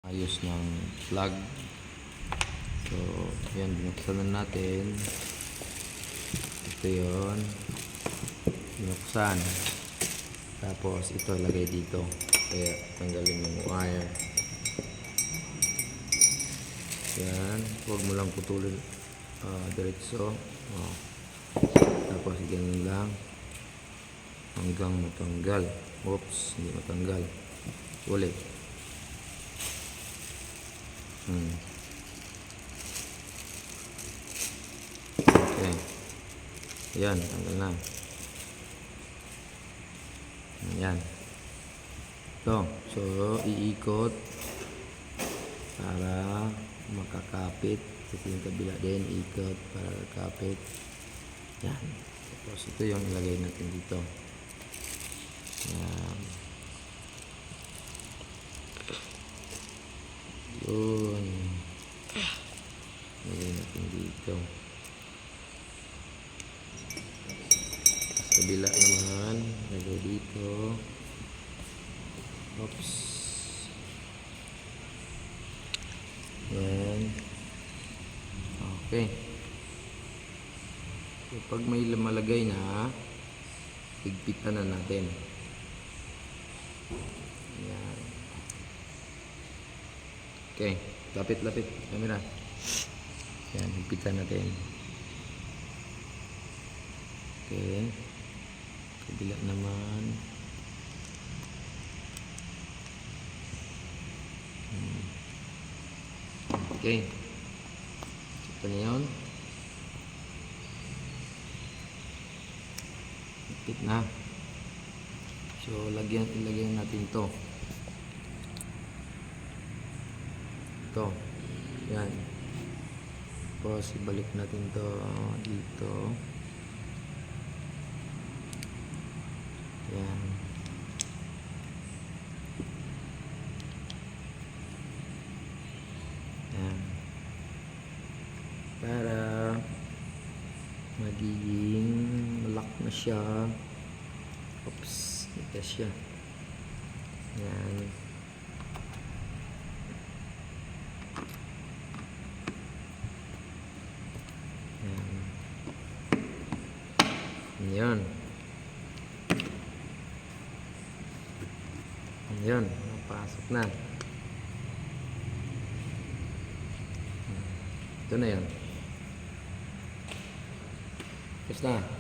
ayos ng plug. So yan, binuksan na natin. Ito yon, binuksan, tapos ito lagay dito, kaya tanggalin yung wire. Yan, huwag mo lang putulin diretso. Tapos ganun lang hanggang matanggal. Oops, hindi matanggal. Ulit. Okay. Yan, tanggal na. Yan. So iikot para makakapit. Ito yung kabila din, ikot para kakapit. Yan. Tapos ito yung ilagay natin dito. Yan. Yun. Ilagay natin dito. Tapos kabila naman, ilagay dito. Oops. Yan. Okay. So, pag may malagay na, higpitan na natin. Yan. Okay. Lapit-lapit. Camera. Yan. Higpitan natin. Okay. Kabila naman. Okay. Ito na yun. Higpit na. So, ilagyan natin to. Ito. Yan. Tapos, ibalik natin to dito. Yan. Yan. Para magiging lock na siya. Oops, ito siya. Yan. Yan. Yan. Yan. Napasok na. Ito na yan. Tapos na.